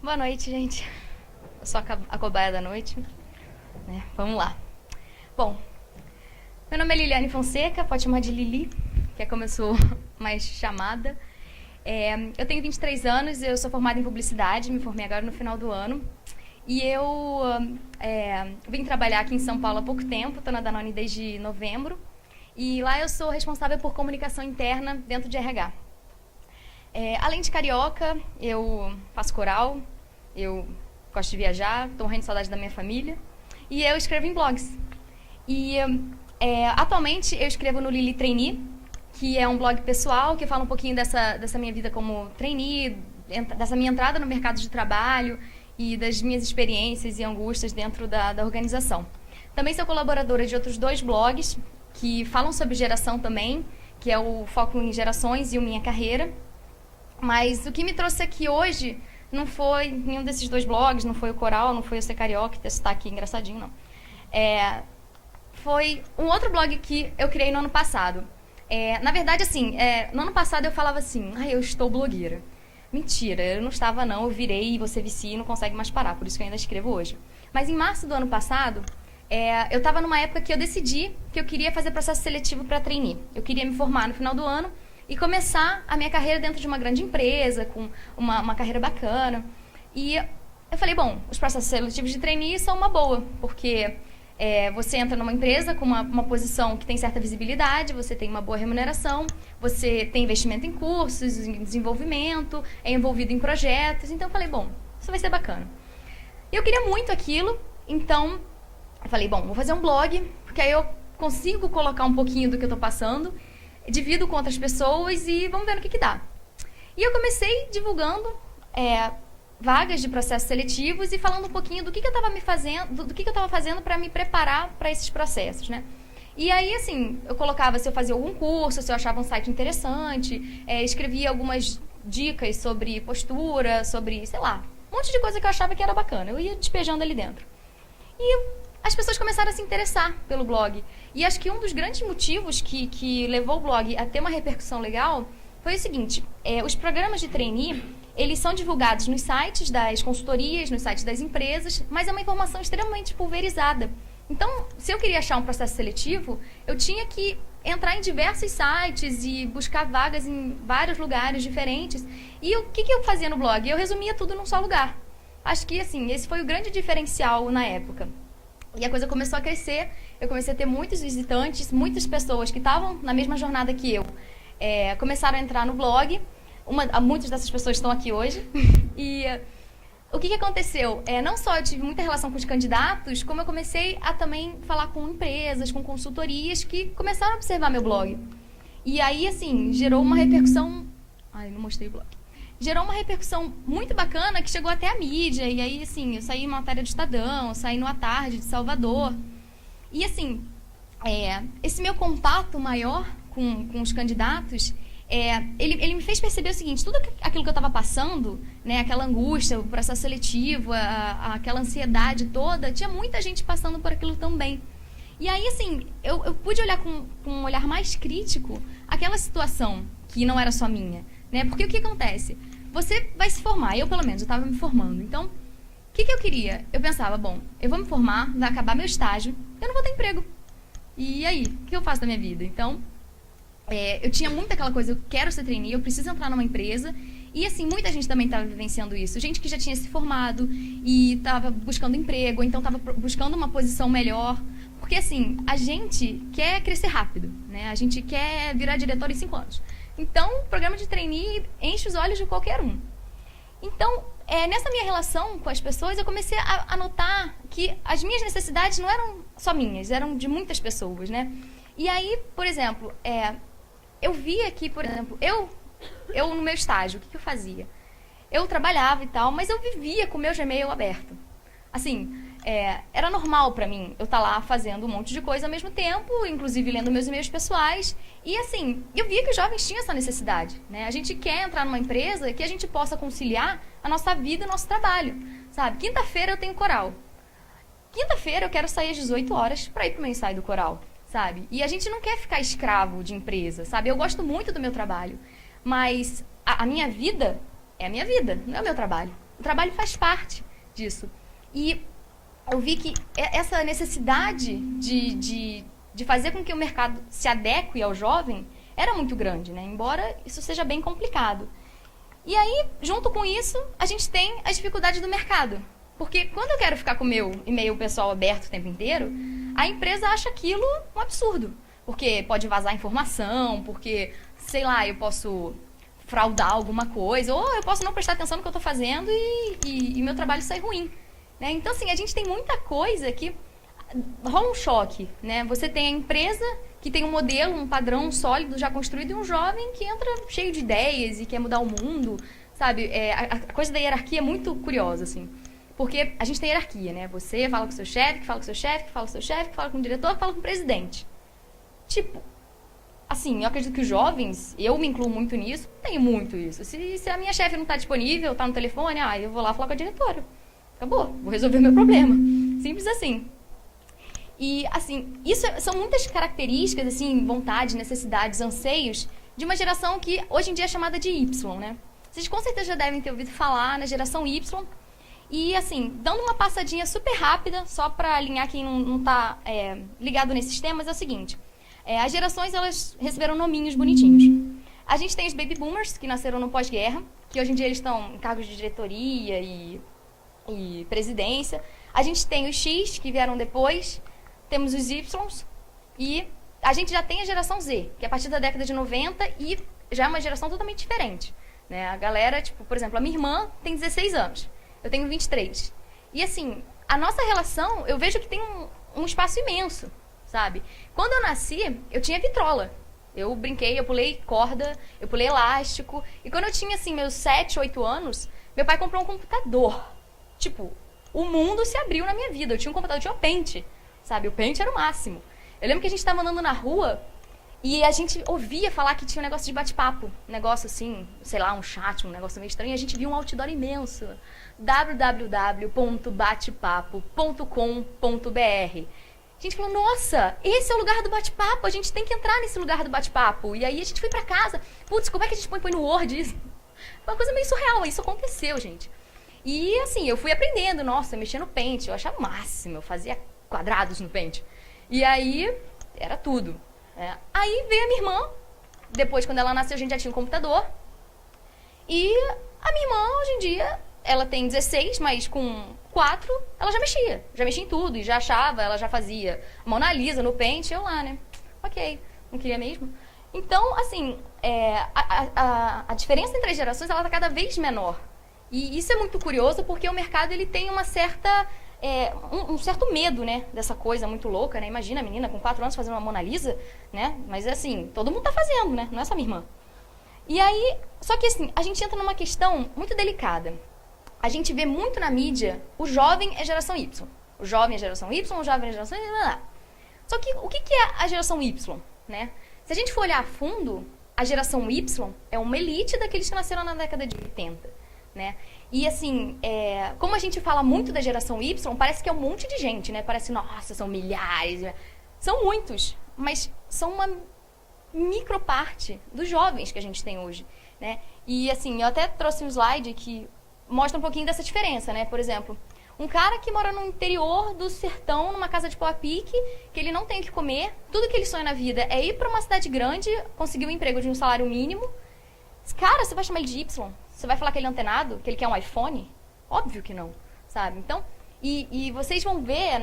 Boa noite, gente. Eu sou a cobaia da noite, né? Vamos lá. Bom, meu nome é Liliane Fonseca, pode chamar de Lili, que é como eu sou mais chamada. Eu tenho 23 anos, eu sou formada em publicidade, me formei agora no final do ano. E eu vim trabalhar aqui em São Paulo há pouco tempo, estou na Danone desde novembro. E lá eu sou responsável por comunicação interna dentro de RH. Além de carioca, eu faço coral, eu gosto de viajar, estou morrendo de saudade da minha família. E eu escrevo em blogs. E atualmente eu escrevo no Lili Trainee, que é um blog pessoal que fala um pouquinho dessa minha vida como trainee, dessa minha entrada no mercado de trabalho e das minhas experiências e angústias dentro da organização. Também sou colaboradora de outros 2 blogs que falam sobre geração também, que é o Foco em Gerações e o Minha Carreira. Mas o que me trouxe aqui hoje não foi nenhum desses 2 blogs, não foi o Coral, não foi o Ser Carioca, que está aqui engraçadinho, não. Foi um outro blog que eu criei no ano passado. Na verdade, assim, no ano passado eu falava assim, eu estou blogueira. Mentira, eu não estava não, eu virei e você vicia e não consegue mais parar, por isso que eu ainda escrevo hoje. Mas em março do ano passado, eu estava numa época que eu decidi que eu queria fazer processo seletivo para trainee. Eu queria me formar no final do ano e começar a minha carreira dentro de uma grande empresa, com uma carreira bacana. E eu falei, bom, os processos seletivos de trainee são uma boa, porque você entra numa empresa com uma posição que tem certa visibilidade, você tem uma boa remuneração, você tem investimento em cursos, em desenvolvimento, é envolvido em projetos. Então eu falei, bom, isso vai ser bacana. E eu queria muito aquilo, então eu falei, bom, vou fazer um blog, porque aí eu consigo colocar um pouquinho do que eu estou passando, divido com outras pessoas e vamos ver no que dá. E eu comecei divulgando vagas de processos seletivos e falando um pouquinho do que eu estava fazendo para me preparar para esses processos, né? E aí, assim, eu colocava se eu fazia algum curso, se eu achava um site interessante, escrevia algumas dicas sobre postura, sobre, sei lá, um monte de coisa que eu achava que era bacana. Eu ia despejando ali dentro. E as pessoas começaram a se interessar pelo blog. E acho que um dos grandes motivos que levou o blog a ter uma repercussão legal foi o seguinte, os programas de trainee, eles são divulgados nos sites das consultorias, nos sites das empresas, mas é uma informação extremamente pulverizada. Então, se eu queria achar um processo seletivo, eu tinha que entrar em diversos sites e buscar vagas em vários lugares diferentes. E o que eu fazia no blog? Eu resumia tudo num só lugar. Acho que, assim, esse foi o grande diferencial na época. E a coisa começou a crescer, eu comecei a ter muitos visitantes, muitas pessoas que estavam na mesma jornada que eu começaram a entrar no blog. Muitas dessas pessoas estão aqui hoje. E o que aconteceu? Não só eu tive muita relação com os candidatos, como eu comecei a também falar com empresas, com consultorias que começaram a observar meu blog. E aí, assim, gerou uma repercussão... Ai, não mostrei o blog. Gerou uma repercussão muito bacana que chegou até a mídia. E aí, assim, eu saí em matéria do Estadão, saí no A Tarde de Salvador. E, assim, esse meu contato maior com os candidatos, ele me fez perceber o seguinte, tudo aquilo que eu estava passando, né, aquela angústia, o processo seletivo, aquela ansiedade toda, tinha muita gente passando por aquilo também. E aí, assim, eu pude olhar com um olhar mais crítico aquela situação que não era só minha. Né? Porque o que acontece? Você vai se formar, eu pelo menos, eu estava me formando. Então, o que eu queria? Eu pensava, bom, eu vou me formar, vai acabar meu estágio, eu não vou ter emprego. E aí, o que eu faço da minha vida? Então, eu tinha muito aquela coisa, eu quero ser trainee, eu preciso entrar numa empresa. E assim, muita gente também estava vivenciando isso. Gente que já tinha se formado e estava buscando emprego, ou então estava buscando uma posição melhor. Porque assim, a gente quer crescer rápido, né? A gente quer virar diretor em 5 anos. Então, o programa de trainee enche os olhos de qualquer um. Então, nessa minha relação com as pessoas, eu comecei a notar que as minhas necessidades não eram só minhas, eram de muitas pessoas, né? E aí, por exemplo, eu via que, por exemplo, eu no meu estágio, o que eu fazia? Eu trabalhava e tal, mas eu vivia com o meu Gmail aberto. Assim, era normal pra mim eu estar lá fazendo um monte de coisa ao mesmo tempo, inclusive lendo meus e-mails pessoais. E assim, eu via que os jovens tinham essa necessidade, né? A gente quer entrar numa empresa que a gente possa conciliar a nossa vida e o nosso trabalho, sabe? Quinta-feira eu tenho coral. Quinta-feira eu quero sair às 18 horas para ir pro meu ensaio do coral, sabe? E a gente não quer ficar escravo de empresa, sabe? Eu gosto muito do meu trabalho, mas a minha vida é a minha vida, não é o meu trabalho. o trabalho faz parte disso. E eu vi que essa necessidade de fazer com que o mercado se adeque ao jovem era muito grande, né? Embora isso seja bem complicado. E aí, junto com isso, a gente tem as dificuldades do mercado. Porque quando eu quero ficar com o meu e-mail pessoal aberto o tempo inteiro, a empresa acha aquilo um absurdo. Porque pode vazar informação, porque, sei lá, eu posso fraudar alguma coisa, ou eu posso não prestar atenção no que eu estou fazendo e meu trabalho sai ruim. Né? Então, assim, a gente tem muita coisa que rola um choque. Né? Você tem a empresa que tem um modelo, um padrão sólido já construído, e um jovem que entra cheio de ideias e quer mudar o mundo, sabe? A coisa da hierarquia é muito curiosa, assim. Porque a gente tem hierarquia, né? Você fala com o seu chefe, que fala com o seu chefe, que fala com o seu chefe, que fala com o diretor, que fala com o presidente. Tipo, assim, eu acredito que os jovens, eu me incluo muito nisso, tenho muito isso. Se a minha chefe não está disponível, está no telefone, eu vou lá falar com a diretora. Acabou, vou resolver o meu problema. Simples assim. E, assim, isso são muitas características, assim, vontades, necessidades, anseios de uma geração que hoje em dia é chamada de Y, né? Vocês com certeza já devem ter ouvido falar na geração Y. E, assim, dando uma passadinha super rápida, só para alinhar quem não está ligado nesses temas, é o seguinte. As gerações, elas receberam nominhos bonitinhos. A gente tem os baby boomers, que nasceram no pós-guerra, que hoje em dia eles estão em cargos de diretoria e presidência. A gente tem os X, que vieram depois. Temos os Y. E a gente já tem a geração Z, que é a partir da década de 90 e já é uma geração totalmente diferente. Né? A galera, tipo, por exemplo, a minha irmã tem 16 anos. Eu tenho 23. E, assim, a nossa relação, eu vejo que tem um espaço imenso, sabe? Quando eu nasci, eu tinha vitrola. Eu brinquei, eu pulei corda, eu pulei elástico. E quando eu tinha, assim, meus 7, 8 anos, meu pai comprou um computador. Tipo, o mundo se abriu na minha vida. Eu tinha um computador, eu tinha o Paint, sabe? O Paint era o máximo. Eu lembro que a gente estava andando na rua e a gente ouvia falar que tinha um negócio de bate-papo. Um negócio assim, sei lá, um chat, um negócio meio estranho. E a gente viu um outdoor imenso. www.batepapo.com.br. A gente falou, nossa, esse é o lugar do bate-papo, a gente tem que entrar nesse lugar do bate-papo. E aí a gente foi pra casa, putz, como é que a gente põe no Word isso? Foi uma coisa meio surreal, isso aconteceu, gente. E assim, eu fui aprendendo, nossa, eu mexia no Paint, eu achava o máximo, eu fazia quadrados no Paint. E aí, era tudo. Aí veio a minha irmã, depois quando ela nasceu a gente já tinha um computador. E a minha irmã, hoje em dia, ela tem 16, mas com 4, ela já mexia em tudo, e já achava, ela já fazia Mona Lisa no Paint, eu lá, né? Ok, não queria mesmo. Então, assim, a diferença entre as gerações, ela tá cada vez menor. E isso é muito curioso, porque o mercado, ele tem uma certa, um certo medo, né, dessa coisa muito louca, né? Imagina a menina com 4 anos fazendo uma Mona Lisa, né? Mas, assim, todo mundo tá fazendo, né? Não é só minha irmã. E aí, só que, assim, a gente entra numa questão muito delicada. A gente vê muito na mídia, o jovem é geração Y. O jovem é geração Y, o jovem é geração Y. Só que o que é a geração Y, né? Se a gente for olhar a fundo, a geração Y é uma elite daqueles que nasceram na década de 80, né? E assim, como a gente fala muito da geração Y, parece que é um monte de gente, né? Parece, nossa, são milhares. São muitos, mas são uma microparte dos jovens que a gente tem hoje, né? E assim, eu até trouxe um slide que mostra um pouquinho dessa diferença, né? Por exemplo, um cara que mora no interior do sertão, numa casa de pau a pique, que ele não tem o que comer, tudo que ele sonha na vida é ir para uma cidade grande, conseguir um emprego de um salário mínimo. Cara, você vai chamar ele de Y? Você vai falar que ele é antenado? Que ele quer um iPhone? Óbvio que não, sabe? Então, e vocês vão ver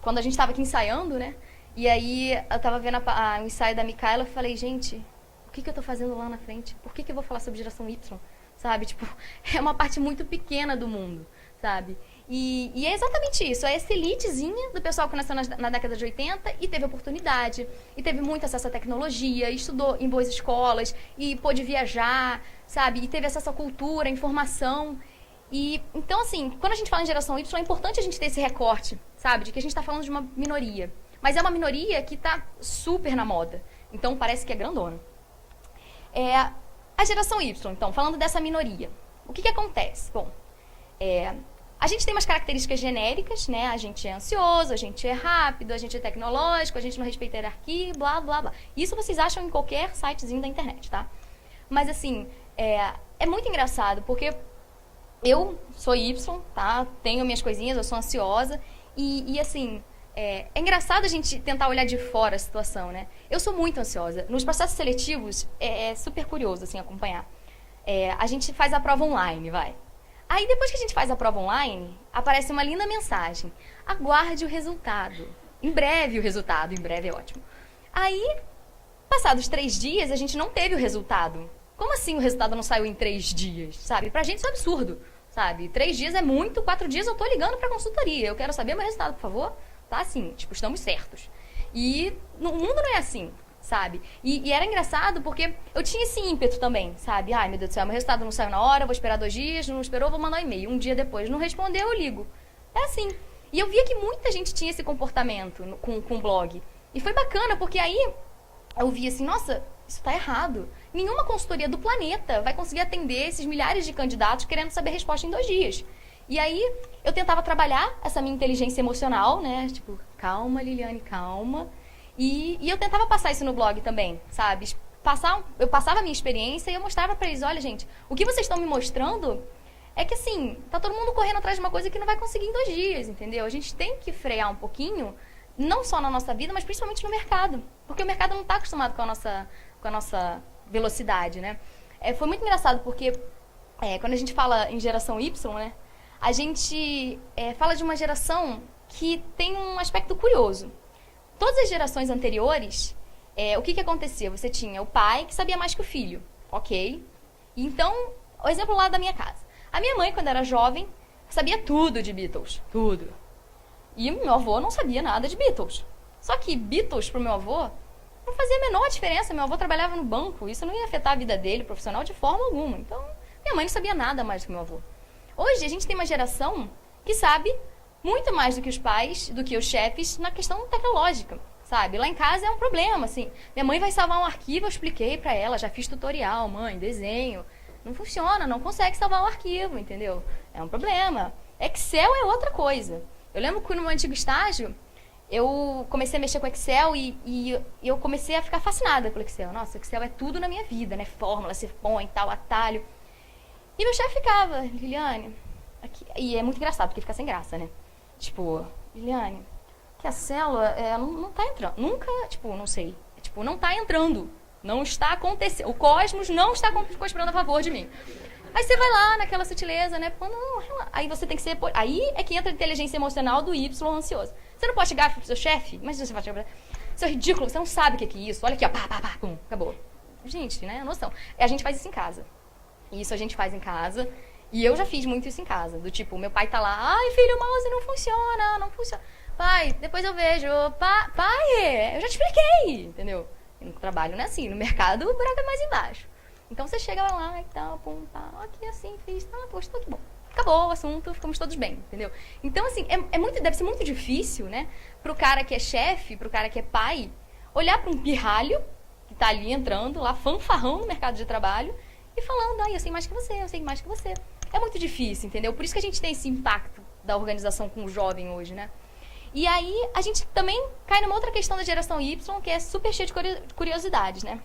quando a gente estava aqui ensaiando, né? E aí eu estava vendo o ensaio da Micaela, eu falei, gente, o que eu estou fazendo lá na frente? Por que eu vou falar sobre geração Y? Sabe? Tipo, é uma parte muito pequena do mundo, sabe? E é exatamente isso. É essa elitezinha do pessoal que nasceu na década de 80 e teve oportunidade, e teve muito acesso à tecnologia, e estudou em boas escolas, e pôde viajar, sabe? E teve acesso à cultura, à informação. E, então, assim, quando a gente fala em geração Y, é importante a gente ter esse recorte, sabe? De que a gente está falando de uma minoria. Mas é uma minoria que está super na moda. Então, parece que é grandona. A geração Y, então, falando dessa minoria, o que acontece? Bom, a gente tem umas características genéricas, né? A gente é ansioso, a gente é rápido, a gente é tecnológico, a gente não respeita a hierarquia, blá, blá, blá. Isso vocês acham em qualquer sitezinho da internet, tá? Mas, assim, é muito engraçado, porque Eu sou Y, tá? Tenho minhas coisinhas, eu sou ansiosa. E assim, é engraçado a gente tentar olhar de fora a situação, né? Eu sou muito ansiosa. Nos processos seletivos, é super curioso, assim, acompanhar. A gente faz a prova online, vai. Aí, depois que a gente faz a prova online, aparece uma linda mensagem. Aguarde o resultado. Em breve o resultado. Em breve é ótimo. Aí, passados 3 dias, a gente não teve o resultado. Como assim o resultado não saiu em 3 dias, sabe? Pra gente isso é absurdo, sabe? 3 dias é muito, 4 dias eu tô ligando pra consultoria. Eu quero saber meu resultado, por favor. Tá assim, tipo, estamos certos. E no mundo não é assim, sabe? E era engraçado porque eu tinha esse ímpeto também, sabe? Ai, meu Deus do céu, meu resultado não saiu na hora, vou esperar 2 dias, não esperou, vou mandar um e-mail. Um dia depois, não respondeu, eu ligo. É assim. E eu via que muita gente tinha esse comportamento com o blog. E foi bacana, porque aí eu vi assim, nossa, isso tá errado. Nenhuma consultoria do planeta vai conseguir atender esses milhares de candidatos querendo saber a resposta em 2 dias. E aí eu tentava trabalhar essa minha inteligência emocional, né? Tipo, calma, Liliane, calma. E eu tentava passar isso no blog também, sabe? Eu passava a minha experiência e eu mostrava pra eles, olha, gente, o que vocês estão me mostrando é que, assim, tá todo mundo correndo atrás de uma coisa que não vai conseguir em 2 dias, entendeu? A gente tem que frear um pouquinho, não só na nossa vida, mas principalmente no mercado. Porque o mercado não está acostumado com a nossa velocidade, né? Foi muito engraçado, porque quando a gente fala em geração Y, né? A gente fala de uma geração que tem um aspecto curioso. Todas as gerações anteriores, o que acontecia? Você tinha o pai que sabia mais que o filho, ok? Então, o exemplo lá da minha casa. A minha mãe, quando era jovem, sabia tudo de Beatles, tudo. E meu avô não sabia nada de Beatles. Só que Beatles, pro meu avô, não fazia a menor diferença. Meu avô trabalhava no banco, isso não ia afetar a vida dele, profissional, de forma alguma. Então, minha mãe não sabia nada mais do que meu avô. Hoje, a gente tem uma geração que sabe muito mais do que os pais, do que os chefes, na questão tecnológica, sabe? Lá em casa é um problema, assim. Minha mãe vai salvar um arquivo, eu expliquei pra ela, já fiz tutorial, mãe, desenho. Não funciona, não consegue salvar o arquivo, entendeu? É um problema. Excel é outra coisa. Eu lembro que no meu antigo estágio, eu comecei a mexer com Excel e eu comecei a ficar fascinada pelo Excel. Nossa, Excel é tudo na minha vida, né? Fórmula, você põe, tal, atalho. E meu chefe ficava, Liliane... Aqui, e é muito engraçado, porque fica sem graça, né? Tipo, Liliane, que a célula não tá entrando. Nunca, tipo, não sei. Tipo, não tá entrando. Não está acontecendo. O cosmos não está conspirando a favor de mim. Aí você vai lá naquela sutileza, né? Aí você tem que ser... Aí é que entra a inteligência emocional do Y ansioso. Você não pode chegar pro seu chefe, mas você vai chegar pra... Isso é ridículo, você não sabe o que é isso. Olha aqui, ó, pá, pá, pá, pum, acabou. Gente, né? Noção. A gente faz isso em casa. Isso a gente faz em casa. E eu já fiz muito isso em casa. Do tipo, meu pai tá lá, ai, filho, o mouse não funciona, não funciona. Pai, depois eu vejo. Pai, eu já te expliquei, entendeu? E no trabalho não é assim, no mercado o buraco é mais embaixo. Então você chega lá e tal, pum, tá, aqui assim, fiz, tá, poxa, tá que bom. Acabou o assunto, ficamos todos bem, entendeu? Então, assim, deve ser muito difícil, né, pro cara que é chefe, pro cara que é pai, olhar pra um pirralho que tá ali entrando, lá, fanfarrão no mercado de trabalho, e falando, ai, eu sei mais que você, eu sei mais que você. É muito difícil, entendeu? Por isso que a gente tem esse impacto da organização com o jovem hoje, né? E aí, a gente também cai numa outra questão da geração Y, que é super cheia de curiosidades, né?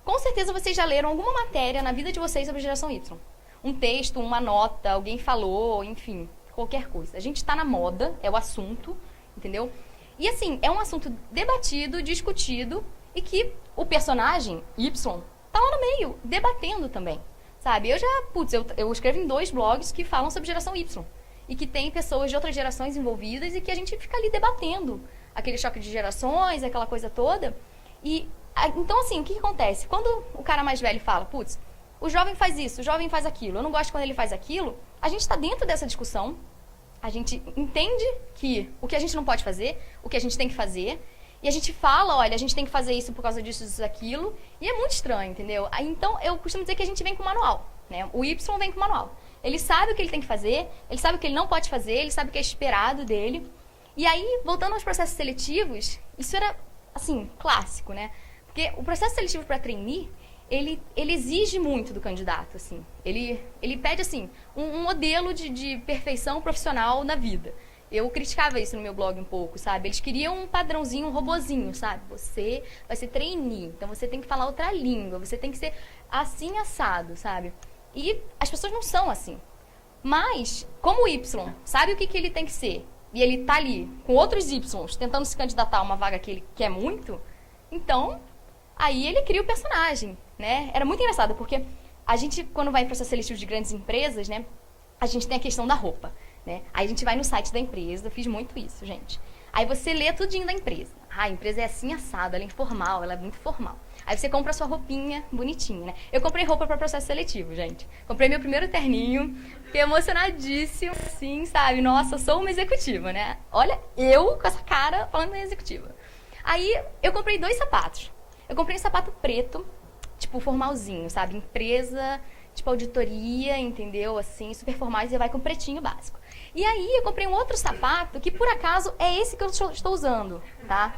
Com certeza vocês já leram alguma matéria na vida de vocês sobre a geração Y. Um texto, uma nota, alguém falou, enfim, qualquer coisa. A gente está na moda, é o assunto, entendeu? E assim, é um assunto debatido, discutido, e que o personagem Y tá lá no meio, debatendo também, sabe? Eu escrevo em 2 blogs que falam sobre geração Y. E que tem pessoas de outras gerações envolvidas e que a gente fica ali debatendo aquele choque de gerações, aquela coisa toda. Então, assim, o que acontece? Quando o cara mais velho fala, putz, o jovem faz isso, o jovem faz aquilo, eu não gosto quando ele faz aquilo, a gente está dentro dessa discussão, a gente entende que o que a gente não pode fazer, o que a gente tem que fazer, e a gente fala, olha, a gente tem que fazer isso por causa disso, isso, aquilo, e é muito estranho, entendeu? Então, eu costumo dizer que a gente vem com manual, né? O Y vem com manual. Ele sabe o que ele tem que fazer, ele sabe o que ele não pode fazer, ele sabe o que é esperado dele. E aí, voltando aos processos seletivos, isso era, assim, clássico, né? Porque o processo seletivo para trainee, ele exige muito do candidato, assim. Ele pede, assim, um modelo de perfeição profissional na vida. Eu criticava isso no meu blog um pouco, sabe? Eles queriam um padrãozinho, um robozinho, sabe? Você vai ser trainee, então você tem que falar outra língua, você tem que ser assim assado, sabe? E as pessoas não são assim. Mas, como o Y sabe o que ele tem que ser, e ele tá ali com outros Ys tentando se candidatar a uma vaga que ele quer muito, então, aí ele cria o personagem, né? Era muito engraçado, porque a gente, quando vai em processo seletivo de grandes empresas, né, a gente tem a questão da roupa, né? Aí a gente vai no site da empresa, eu fiz muito isso, gente. Aí você lê tudinho da empresa. Ah, a empresa é assim assada, ela é informal, ela é muito formal. Aí você compra a sua roupinha bonitinha, né? Eu comprei roupa para processo seletivo, gente. Comprei meu primeiro terninho, fiquei emocionadíssima, assim, sabe? Nossa, eu sou uma executiva, né? Olha, eu com essa cara falando em executiva. Aí eu comprei 2 sapatos. Eu comprei um sapato preto, tipo formalzinho, sabe? Empresa, tipo auditoria, entendeu? Assim, super formal, e você vai com pretinho básico. E aí eu comprei um outro sapato, que por acaso é esse que eu estou usando, tá?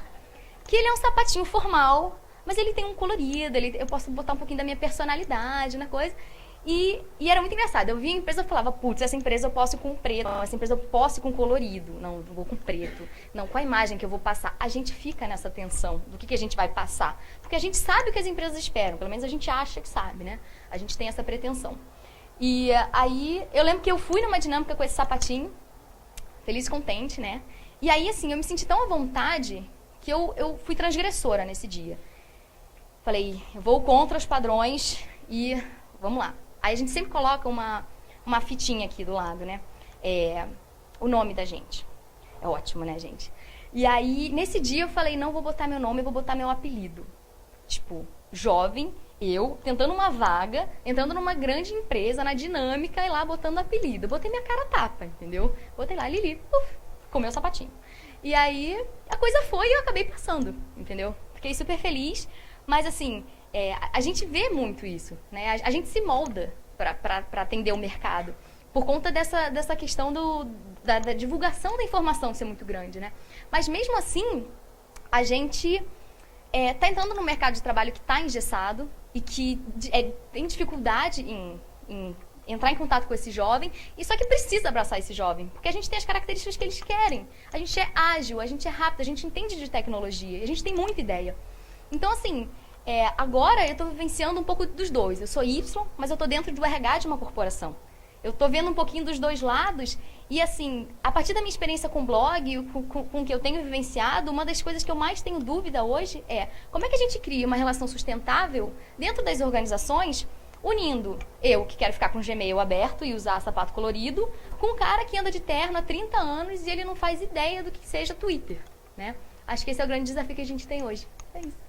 Que ele é um sapatinho formal, mas ele tem um colorido, eu posso botar um pouquinho da minha personalidade na coisa. E era muito engraçado. Eu via a empresa e falava, putz, essa empresa eu posso ir com preto, essa empresa eu posso ir com colorido. Não vou com preto. Não, com a imagem que eu vou passar. A gente fica nessa tensão do que a gente vai passar. Porque a gente sabe o que as empresas esperam. Pelo menos a gente acha que sabe, né? A gente tem essa pretensão. E aí, eu lembro que eu fui numa dinâmica com esse sapatinho, feliz e contente, né? E aí, assim, eu me senti tão à vontade que eu fui transgressora nesse dia. Falei, eu vou contra os padrões e vamos lá. Aí a gente sempre coloca uma fitinha aqui do lado, né? O nome da gente. É ótimo, né, gente? E aí, nesse dia eu falei, não vou botar meu nome, eu vou botar meu apelido. Tipo, jovem, eu, tentando uma vaga, entrando numa grande empresa, na dinâmica, e lá botando apelido. Eu botei minha cara a tapa, entendeu? Botei lá, Lili, comeu o sapatinho. E aí, a coisa foi e eu acabei passando, entendeu? Fiquei super feliz, mas assim, a gente vê muito isso, né? A gente se molda para atender o mercado, por conta dessa questão da divulgação da informação ser muito grande, né? Mas mesmo assim, a gente está entrando num mercado de trabalho que está engessado e que tem dificuldade em entrar em contato com esse jovem, e só que precisa abraçar esse jovem, porque a gente tem as características que eles querem. A gente é ágil, a gente é rápido, a gente entende de tecnologia, a gente tem muita ideia. Então, assim, agora eu estou vivenciando um pouco dos dois. Eu sou Y, mas eu estou dentro do RH de uma corporação. Eu estou vendo um pouquinho dos dois lados e, assim, a partir da minha experiência com o blog, com o que eu tenho vivenciado, uma das coisas que eu mais tenho dúvida hoje é como é que a gente cria uma relação sustentável dentro das organizações, unindo eu, que quero ficar com o Gmail aberto e usar sapato colorido, com um cara que anda de terno há 30 anos e ele não faz ideia do que seja Twitter, né? Acho que esse é o grande desafio que a gente tem hoje. É isso.